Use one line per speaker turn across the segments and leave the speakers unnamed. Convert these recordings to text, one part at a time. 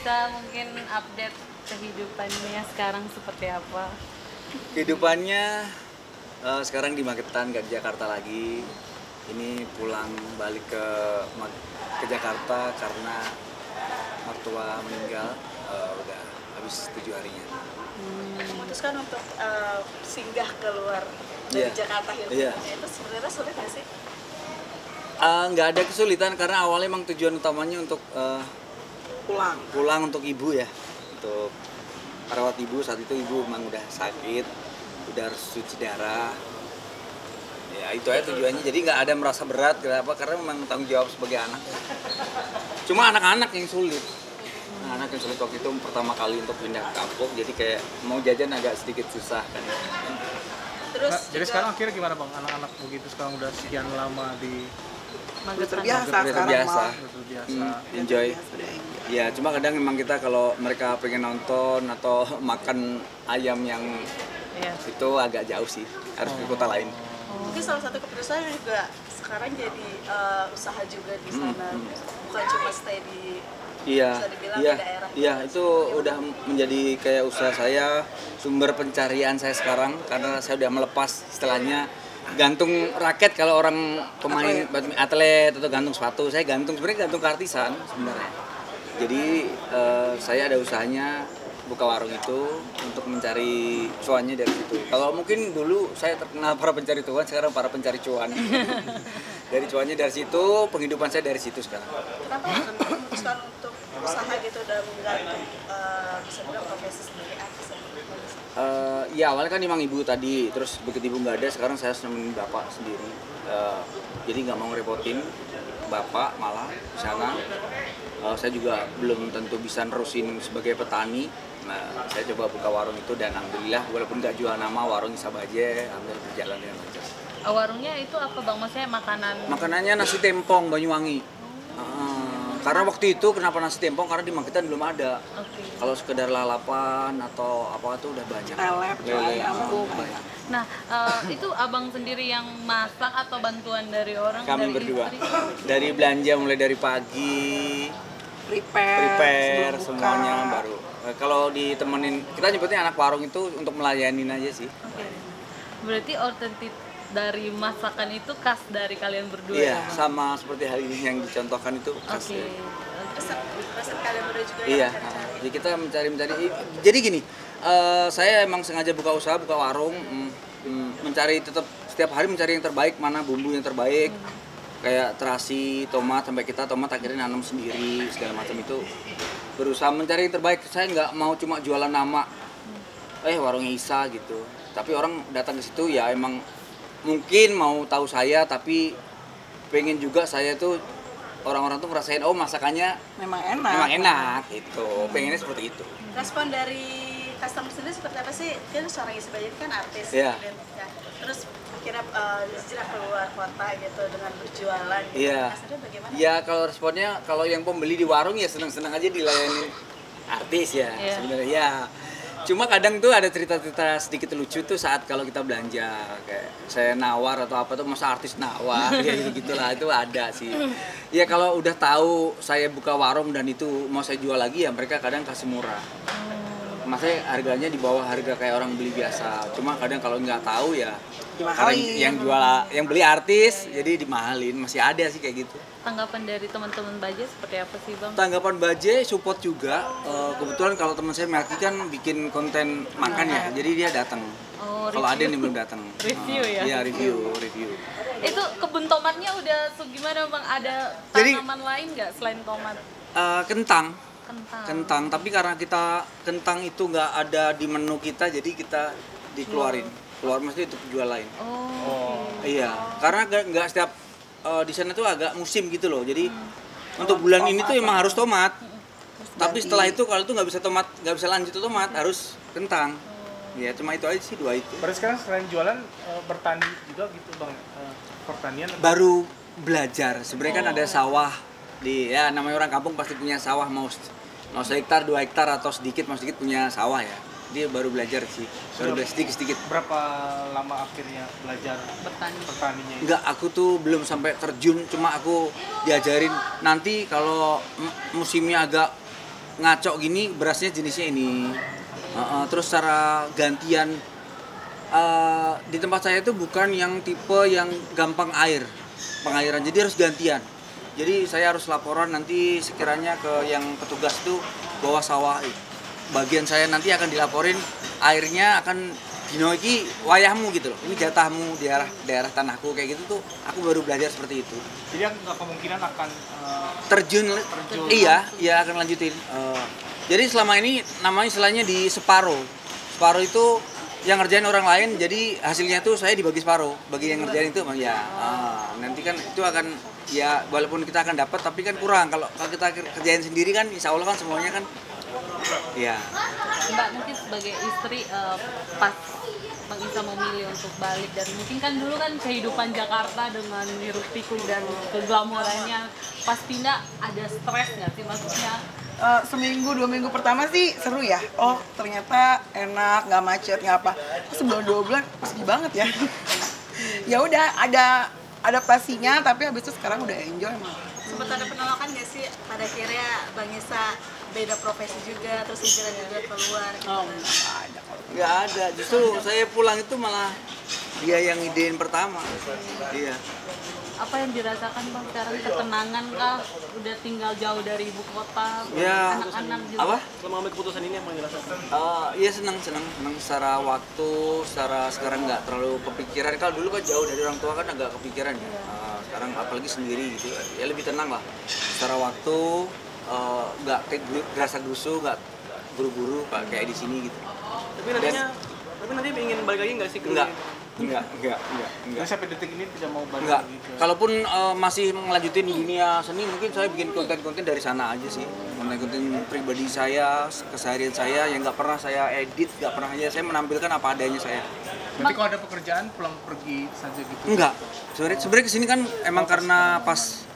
bisa mungkin update kehidupannya sekarang seperti apa?
Kehidupannya sekarang di Magetan, nggak di Jakarta lagi. Ini pulang balik ke Jakarta karena mertua meninggal, udah habis 7 harinya.
Memutuskan untuk singgah keluar dari
Iya.
Jakarta gitu.
Iya.
Itu sebenarnya sulit nggak sih?
Nggak ada kesulitan karena awalnya emang tujuan utamanya untuk pulang untuk ibu ya, untuk merawat ibu. Saat itu ibu memang udah sakit, udah harus cuci darah. Ya itu aja tujuannya, jadi nggak ada merasa berat. Kenapa? Karena memang tanggung jawab sebagai anak. Cuma anak-anak yang sulit. Anak yang sulit waktu itu pertama kali untuk pindah ke kampung, jadi kayak mau jajan agak sedikit susah kan.
Terus
Nah, jadi sekarang akhirnya gimana bang? Anak-anak begitu sekarang udah sekian lama di
Magetan.
Terbiasa
Udah
sekarang
terbiasa.
mah.
betul biasa.
Enjoy.
Sudah enjoy.
Ya cuma kadang memang kita kalau mereka pengen nonton atau makan ayam yang
Iya.
itu agak jauh sih, harus ke kota lain.
mungkin salah satu keputusan juga sekarang jadi usaha juga di sana, bukan cuma stay di
Iya,
bisa dibilang
iya,
di daerah.
iya itu udah menjadi kayak usaha saya, sumber pencarian saya sekarang karena saya udah melepas istilahnya gantung raket kalau orang pemain atlet atau gantung sepatu, saya gantung sebenarnya gantung kartisan sebenarnya. Jadi saya ada usahanya buka warung itu untuk mencari cuannya dari situ. Kalau mungkin dulu saya terkenal para pencari cuan, sekarang para pencari cuan. Dari cuannya dari situ, penghidupan saya dari situ sekarang.
Kenapa memutuskan untuk usaha gitu dan menggantung bisa bilang profesi sendiri artis?
Ya awalnya kan memang ibu tadi, terus begitu ibu nggak ada, sekarang saya harus nemenin bapak sendiri. Jadi nggak mau ngerepotin bapak malah di sana. Saya juga belum tentu bisa nerusin sebagai petani. Nah, saya coba buka warung itu dan alhamdulillah walaupun nggak jual nama, warung bisa aja, alhamdulillah berjalan dengan lancar.
Warungnya itu apa bang? Maksudnya makanan?
Makanannya nasi tempong Banyuwangi. Karena waktu itu kenapa nasi tempong? Karena di Magetan belum ada.
Oke.
Kalau sekedar lalapan atau apa itu udah banyak.
Lelep, ayam,
banyak.
Nah, itu abang sendiri yang masak atau bantuan dari orang?
Kami
dari
berdua.
istri?
Dari belanja mulai dari pagi, prepare
sebelum buka.
semuanya baru. Kalau ditemenin, kita nyebutnya anak warung itu untuk melayanin aja sih.
Oke. Berarti otentik dari masakan itu khas dari kalian berdua
Iya,
ya, Bang?
sama seperti hal ini yang dicontohkan itu khas.
Oke.
Resep kalian berdua juga
Iya,
yang cari-cari.
jadi kita mencari. Jadi gini, saya emang sengaja buka usaha, buka warung, mencari tetap setiap hari mencari yang terbaik, mana bumbu yang terbaik, kayak terasi, tomat, sampai kita tomat akhirnya nanam sendiri segala macam itu, berusaha mencari yang terbaik. Saya nggak mau cuma jualan nama, warungnya Isa gitu. Tapi orang datang ke situ ya emang mungkin mau tahu saya, tapi pengen juga saya tuh orang-orang tuh ngerasain masakannya
Memang enak.
memang enak gitu, pengennya seperti itu.
Respon dari customer sendiri seperti apa sih? Kan seorang isi budget kan artis,
Iya.
ya. Terus akhirnya hijrah keluar kota gitu dengan berjualan. Gitu.
Iya.
Rasanya bagaimana?
Ya kalau responnya, kalau yang pembeli di warung ya senang-senang aja dilayani artis ya
Iya.
sebenarnya ya. Cuma kadang tuh ada cerita-cerita sedikit lucu tuh saat kalau kita belanja, kayak saya nawar atau apa tuh, masa artis nawar kayak gitulah, itu ada sih. Ya kalau udah tahu saya buka warung dan itu mau saya jual lagi ya mereka kadang kasih murah. Maksudnya harganya di bawah harga kayak orang beli biasa. Cuma kadang kalau nggak tahu ya karena
Dimahalin.
yang beli artis jadi dimahalin, masih ada sih kayak gitu.
Tanggapan dari teman-teman Baja seperti apa sih bang?
Tanggapan Baje support juga. Kebetulan kalau teman saya Melki kan bikin konten makan ya, jadi dia datang.
Oh,
Kalau ada
review.
yang belum datang.
Review ya?
Iya, review.
Itu kebun tomatnya udah gimana bang? Ada
Jadi-
tanaman lain nggak selain tomat?
Kentang,
Kentang.
tapi karena kita kentang itu nggak ada di menu kita, jadi kita dikeluarin. Keluar mesti untuk jual lain.
Oh.
Iya, karena nggak setiap di sana tuh agak musim gitu loh. Jadi untuk bulan ini tuh emang harus tomat. Tapi setelah itu kalau itu nggak bisa tomat, nggak bisa lanjut ke tomat, harus kentang. Ya cuma itu aja sih, dua itu.
Berarti sekarang selain jualan bertani juga gitu bang, pertanian.
Baru belajar. Sebenarnya kan ada sawah di, ya namanya orang kampung pasti punya sawah, mau sehektar, 2 hektar atau sedikit mau sedikit punya sawah ya. Dia baru belajar sih, baru belajar sedikit.
Berapa lama akhirnya belajar
Bertani.
pertaninya?
Enggak, aku tuh belum sampai terjun, cuma aku diajarin nanti kalau musimnya agak ngaco gini berasnya jenisnya ini. Terus cara gantian di tempat saya itu bukan yang tipe yang gampang pengairan, jadi harus gantian. Jadi saya harus laporan nanti sekiranya ke yang petugas tuh bahwa sawah bagian saya nanti akan dilaporin airnya akan dino iki wayahmu gitu loh. Ini jatahmu di daerah tanahku kayak gitu tuh. Aku baru belajar seperti itu.
Jadi nggak kemungkinan akan
Terjun. Iya akan lanjutin. Jadi selama ini namanya istilahnya di separuh. Separuh itu yang ngerjain orang lain, jadi hasilnya tuh saya dibagi separuh. Bagi yang ngerjain itu ya nanti kan itu akan ya walaupun kita akan dapat tapi kan kurang. Kalau kita kerjain sendiri kan insya Allah kan semuanya kan ya.
Mbak mungkin sebagai istri pas Bang Isa memilih untuk balik, dan mungkin kan dulu kan kehidupan Jakarta dengan hiruk pikuk dan keglamorannya, pas pindah ada stres nggak sih maksudnya?
Seminggu 2 minggu pertama sih seru ya. Oh ternyata enak, nggak macet, nggak apa. Sebulan 2 bulan sedih banget ya. Ya udah ada adaptasinya, tapi habis itu sekarang udah enjoy malah.
Sempat ada penolakan nggak sih pada akhirnya Bang Isa beda profesi juga, terus hijrah juga keluar gitu?
Oh nggak ada.
Nggak ada, justru saya pulang itu malah dia yang idein pertama. Iya.
Apa yang dirasakan Bang sekarang? Ketenangan kah? Udah tinggal jauh dari ibu kota?
Ya,
anak-anak juga?
apa?
Selama ambil keputusan ini apa yang dirasakan?
Iya senang secara waktu, secara sekarang nggak terlalu kepikiran. Kalau dulu kan jauh dari orang tua kan agak kepikiran ya. Sekarang apalagi sendiri gitu, ya lebih tenang lah. Secara waktu nggak gerasa gerusu, nggak buru-buru kayak di sini gitu.
Tapi nanti ingin balik lagi nggak sih ke
Enggak.
Jadi sampai detik ini tidak mau balik
Enggak.
lagi ke...
Kalaupun masih ngelanjutin dunia seni, mungkin saya bikin konten-konten dari sana aja sih. Konten-konten pribadi saya, keseharian saya yang nggak pernah saya edit, nggak pernah saya menampilkan apa adanya saya.
Berarti kalau ada pekerjaan pulang pergi saja gitu?
Enggak. Sebenarnya kesini kan emang karena pas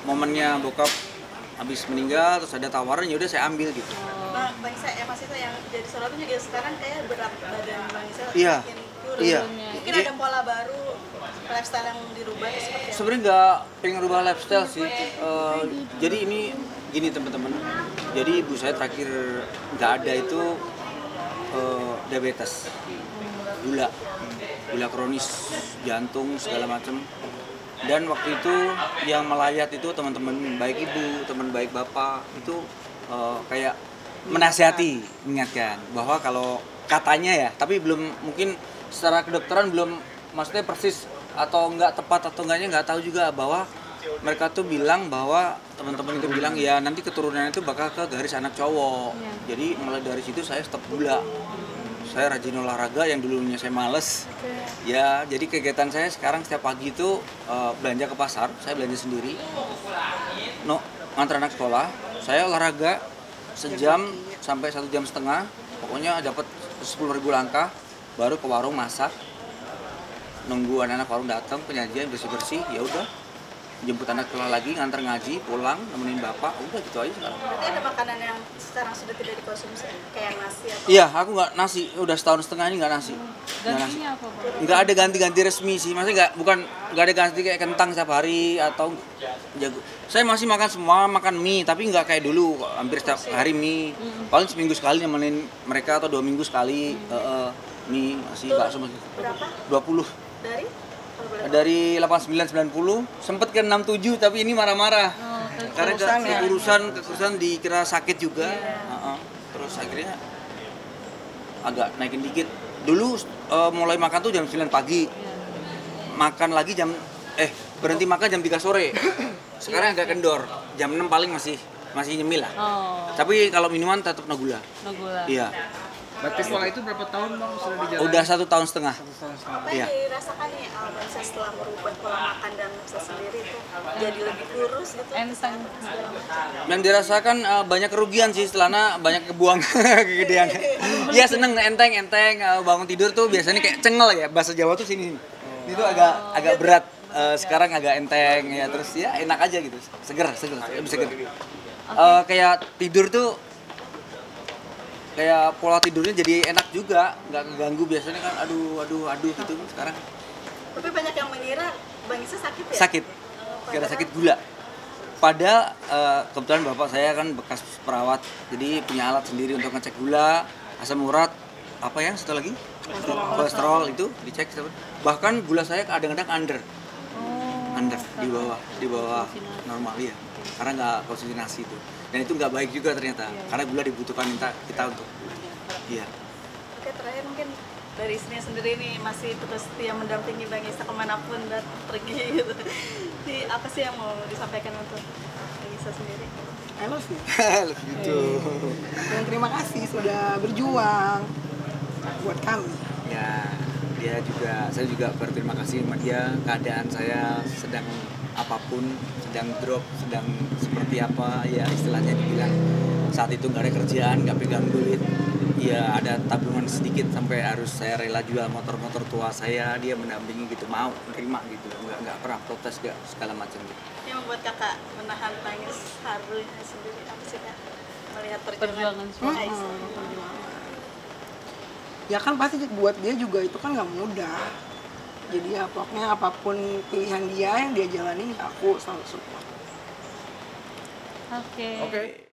momennya bokap habis meninggal, terus ada tawaran, ya udah saya ambil gitu.
Bang Isa ya Mas Isa yang jadi sorotan juga sekarang kayak berat badan Bang Isa
Iya.
makin turun.
Iya.
Mungkin ada pola baru, lifestyle yang dirubah atau seperti apa?
Sebenarnya nggak pengen rubah lifestyle sih. Jadi ini gini teman-teman. Jadi ibu saya terakhir nggak ada itu diabetes, gula kronis, jantung segala macam. Dan waktu itu yang melayat itu teman-teman baik ibu, teman baik bapak itu kayak menasihati, mengingatkan bahwa kalau katanya ya, tapi belum mungkin secara kedokteran belum maksudnya persis atau enggak tepat atau enggaknya nggak tahu juga, bahwa mereka tuh bilang bahwa teman-teman itu bilang ya nanti keturunannya itu bakal ke garis anak cowok. Jadi mulai dari situ saya stop gula. Saya rajin olahraga yang dulunya saya males. Ya, jadi kegiatan saya sekarang setiap pagi itu belanja ke pasar, saya belanja sendiri. Ngantar anak sekolah, saya olahraga sejam sampai 1,5 jam. Pokoknya dapat 10.000 langkah, baru ke warung masak. Nunggu anak-anak warung datang, penyajian bersih-bersih, ya udah. Jemput anak sekolah lagi, ngantar ngaji, pulang, nemenin bapak, udah gitu aja sekarang.
Berarti ada makanan yang sekarang sudah tidak dikonsumsi, kayak nasi atau...
Iya, aku nggak nasi, udah setahun setengah ini nggak nasi. Nggak nasi.
Gantinya apa Bang?
Nggak ada ganti-ganti resmi sih, maksudnya nggak ada ganti kayak kentang setiap hari atau jago. Saya masih makan semua, makan mie, tapi nggak kayak dulu, hampir setiap hari mie. Paling seminggu sekali nemenin mereka atau 2 minggu sekali mie, masih bakso masih.
Berapa?
20.
Dari?
Dari 89-90 sempet ke 67 tapi ini marah-marah karena kekurusan dikira sakit juga. Terus akhirnya agak naikin dikit. Dulu mulai makan tuh jam 9 pagi, makan lagi berhenti makan jam 3 sore. Sekarang agak kendor, jam 6 paling masih nyemil lah. Tapi kalau minuman tetap no gula. Iya.
Berarti setelah itu berapa tahun Bang sudah di jalan?
Udah 1,5 tahun.
Apa yang dirasakan nih Bang Isa setelah merubah pola makan dan usaha sendiri itu jadi lebih kurus gitu?
Enteng.
Yang dirasakan banyak kerugian sih, setelahnya banyak kebuang kegedean. Ya seneng enteng bangun tidur tuh biasanya kayak cengel ya, bahasa Jawa tuh sini. Itu agak berat. Sekarang agak enteng ya, terus ya enak aja gitu. Seger, lebih seger. Kayak tidur tuh kayak pola tidurnya jadi enak juga, nggak keganggu. Biasanya kan aduh gitu sekarang.
Tapi banyak yang mengira Bang Isa sakit ya?
Sakit, karena sakit gula. Padahal kebetulan bapak saya kan bekas perawat, jadi punya alat sendiri untuk ngecek gula, asam urat, apa ya satu lagi? Kolesterol itu dicek. Bahkan gula saya kadang-kadang under di bawah normal ya, karena nggak konsentrasi itu. Dan itu nggak baik juga ternyata, karena gula dibutuhkan kita untuk. Iya.
Oke, terakhir mungkin dari istrinya sendiri nih masih terus setia mendampingi Bang Isa kemanapun dan pergi gitu. Jadi apa sih yang mau disampaikan untuk Bang Isa sendiri?
I love you.
Gitu.
Dan terima kasih sudah berjuang buat kami.
Ya, saya juga berterima kasih sama dia. Keadaan saya sedang apapun, sedang drop, sedang seperti apa, ya istilahnya dibilang saat itu nggak ada kerjaan, nggak pegang duit, ya ada tabungan sedikit sampai harus saya rela jual motor tua saya, dia mendampingi gitu, mau terima gitu, nggak pernah protes, nggak segala macam gitu.
Yang membuat kakak menahan tangis harunya sendiri apa sih kak? Melihat
Perjuangan suami.
Aisyah.
Ya kan pasti buat dia juga itu kan nggak mudah. Jadi ya pokoknya apapun pilihan dia yang dia jalanin, aku selalu support.
Oke.
Oke.